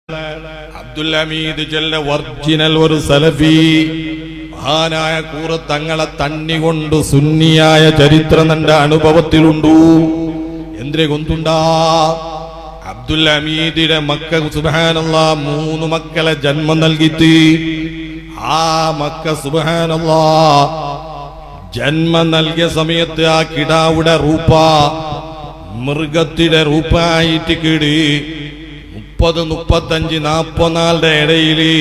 അബ്ദുൽ ഹമീദ് ജല്ല ഒറിജിനൽ ഒരു സലഫി മഹാനായ കൂറത്തങ്ങളെ തണ്ണി കൊണ്ട് സുന്നിയായ ചരിത്രം എന്റെ അനുഭവത്തിലുണ്ടു. എന്തിനെ കൊണ്ടുണ്ടാ അബ്ദുൽ ഹമീദിന്റെ മക്ക സുബ്ഹാനല്ലാഹ് 3 മക്കളെ ജന്മം നൽകിയിട്ട് ആ മക്ക സുബ്ഹാനല്ലാഹ് ജന്മം നൽകിയ സമയത്ത് ആ കിടാവുടെ റൂപ മൃഗത്തിന്റെ റൂപായിട്ട് കിടി 30, 35, 40 ഇടയില്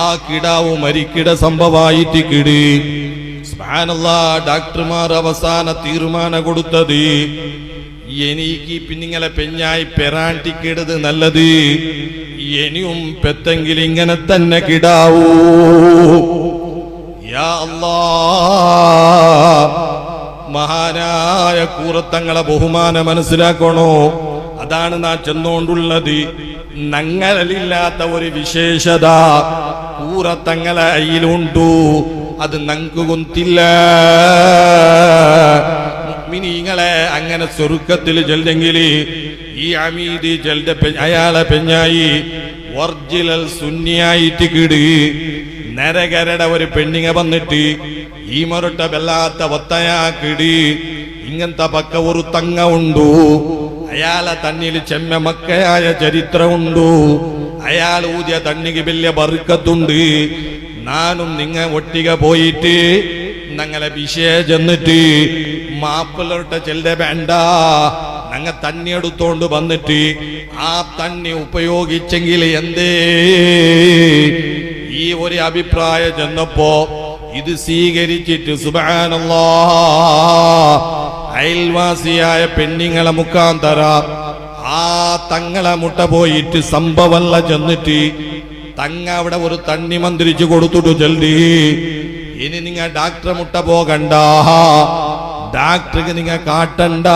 ആ കിടാവ് മരിക്കിട സംഭവമായിട്ട് കിടി. സുബ്ഹാനല്ലാഹ് ഡോക്ടർമാർ അവസാന തീരുമാനം കൊടുത്തത് എനിക്ക് പിന്നിങ്ങളെ പെഞ്ഞായി പെറാണ്ടിക്കിടത് നല്ലത്, ഇനിയും പെത്തെങ്കിൽ ഇങ്ങനെ തന്നെ കിടാവൂ. യാ അല്ലാഹ്, മഹാനായ കൂറത്തങ്ങളെ ബഹുമാനം മനസ്സിലാക്കണോ? അതാണ് നാം ചെന്നുകൊണ്ടുള്ളത്. ഞങ്ങളില്ലാത്ത ഒരു വിശേഷത കൂറത്തങ്ങളെ അയിലുണ്ടു, അത് ഞങ്ങൾക്ക് കൊത്തില്ല. മുഅ്മിനീങ്ങളെ അങ്ങനെ സ്വർഗത്തിൽ ചെല്ലെങ്കിൽ ഈ ഹമീദ് ചെല്ലെ അയാളെ പെഞ്ഞായി ഒറിജിനൽ സുന്നിയായിട്ട് കിടി. നരകരയുടെ ഒരു പെണ്ണിങ്ങ വന്നിട്ട് ഈ മൊരട്ട വല്ലാത്ത ഒത്തയാക്കിടി. ഇങ്ങനത്തെ പക്ക ഒരു തങ്ങ ഉണ്ടു, അയാളെ തണ്ണിൽ ചെമ്മ മക്കയായ ചരിത്രമുണ്ടു. അയാൾ ഊതിയ തണ്ണിക്ക് വലിയ ബർക്കത്തുണ്ട്. നാനും നിങ്ങ ഒട്ടിക പോയിട്ട് ഞങ്ങളെ വിഷയ ചെന്നിട്ട് മാപ്പിളോട്ട ചെല്ല വേണ്ട, ഞങ്ങ തണ്ണി എടുത്തോണ്ട് വന്നിട്ട് ആ തണ്ണി ഉപയോഗിച്ചെങ്കിൽ എന്തേ ഈ ഒരു അഭിപ്രായം ചെന്നപ്പോ ഇത് സ്വീകരിച്ചിട്ട് സുബ്ഹാനല്ലാഹ് അയൽവാസിയായ പെണ്ണിങ്ങളെ മുഖാന്തര ആ തങ്ങളെ മുട്ട പോയിട്ട് സംഭവല്ല ചെന്നിട്ട് തങ്ങ അവിടെ ഒരു തണ്ണി മന്ത്രിച്ചു കൊടുത്തിട്ടു ചെല്ലി. ഇനി നിങ്ങ ഡാക്ടറെ മുട്ട പോകണ്ട, ഡാക്ടർക്ക് നിങ്ങ കാട്ടണ്ട,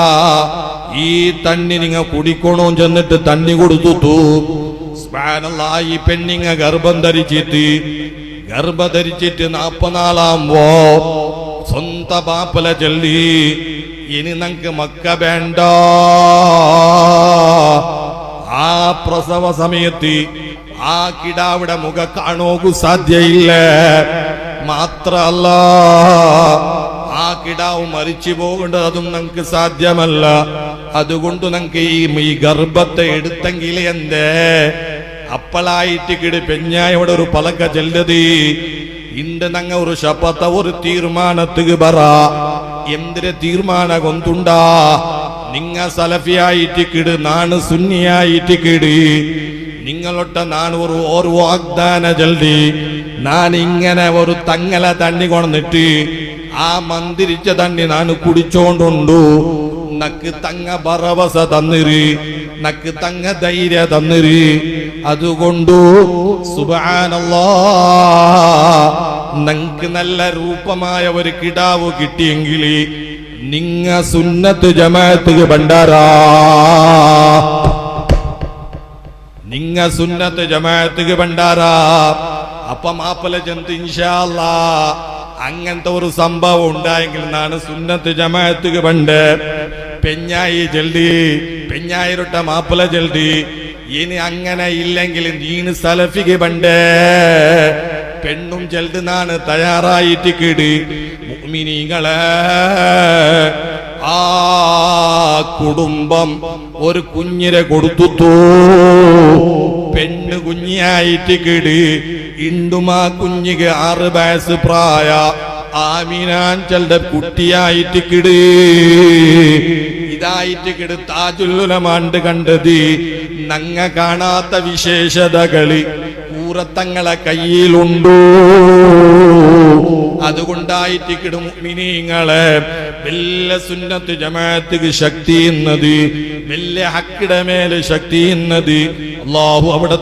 ഈ തണ്ണി നിങ്ങ കുടിക്കണോ ചെന്നിട്ട് തണ്ണി കൊടുത്തു. സുബ്ഹാനല്ലാഹ് ഈ പെണ്ണിങ്ങ ഗർഭം ധരിച്ചിട്ട് 40 നാളാകുമ്പോ സ്വന്തം ബാപ്പല ചൊല്ലി ഇനി നമുക്ക് മക്ക വേണ്ട. ആ പ്രസവ സമയത്ത് ആ കിടാവിടെ മുഖ കാണോക്കു സാധ്യയില്ല. മാത്രല്ല ആ കിടാവ് മരിച്ചു പോകേണ്ടത് അതും നമുക്ക് സാധ്യമല്ല. അതുകൊണ്ട് നമുക്ക് ഈ ഗർഭത്തെ എടുത്തെങ്കിൽ എന്തേ അപ്പളായിട്ട് കിടി പെഞ്ഞായോടെ ഒരു പലക്ക ചെല്ലത് ഇണ്ട് നങ്ങ ഒരു ശപത്ത ഒരു തീരുമാനത്തുക്ക് പറ. എന്തിരെ തീരുമാന കൊണ്ടുണ്ടാ നിങ്ങ സലഫിയായിട്ട് കിട്, നാണ് സുന്നിയായിട്ട് കിടി. നിങ്ങളൊട്ട നാണ് ഒരു വാഗ്ദാന ജൽദി, ഞാൻ ഇങ്ങനെ ഒരു തങ്ങല തണ്ണി കൊണ്ടിട്ട് ആ മന്ദിരിച്ച തണ്ണി ഞാൻ കുടിച്ചോണ്ടുണ്ടു. നക്ക് തങ്ങ ഭരവസ തന്നിരി, നക്ക് തങ്ങ ധൈര്യ തന്നിരി. അതുകൊണ്ടു സുബ്ഹാനല്ലാഹ് നക്ക് നല്ല രൂപമായ ഒരു കിടാവ് കിട്ടിയെങ്കിൽ നിങ്ങ സുന്നത്ത് ജമാഅത്ത് ഭണ്ഡാരാ, നിങ്ങ സുന്നത്ത് ജമാഅത്ത് ഭണ്ഡാരാ. അപ്പൊ മാപ്പല ചെന്ന് ഇൻഷാ അല്ലാഹ് അങ്ങനത്തെ ഒരു സംഭവം ഉണ്ടായെങ്കിൽ നാണ് സുന്നത്ത് ജമാഅത്ത് പണ്ട് പെഞ്ഞായി ജൽദി, പെഞ്ഞായിരൊട്ട മാപ്പല ജൽദി. ഇനി അങ്ങനെ ഇല്ലെങ്കിൽ നീന് സലഫിക്ക് പണ്ട് പെണ്ണും ജൽദ് നാണ് തയ്യാറായിട്ട് കിടി. മുഅ്മിനീങ്ങളെ ആ കുടുംബം ഒരു കുഞ്ഞിനെ കൊടുത്തു, പെണ്ണ് കുഞ്ഞിയായിട്ട് കിടി. ഇണ്ടുമാ കുഞ്ഞിക്ക് 6 വയസ്സ് പ്രായ ആമിനാൻ ചെല്ലെ കുട്ടിയായിട്ട് കിടി. ഇതായിട്ട് കിട് താജുലുലമാണ്ട് കണ്ടത് നങ്ങ കാണാത്ത വിശേഷതകള് കൂറത്തങ്ങളെ കയ്യിലുണ്ടു. അതുകൊണ്ടായിട്ട് കിടും മുഅ്മിനീങ്ങളെ വലിയ സുന്നത്ത് ജമാഅത്ത് ശക്തി എന്നത്, വലിയ ഹക്കിടെ മേലെ ശക്തി എന്നത് അല്ലാഹു അവിടെ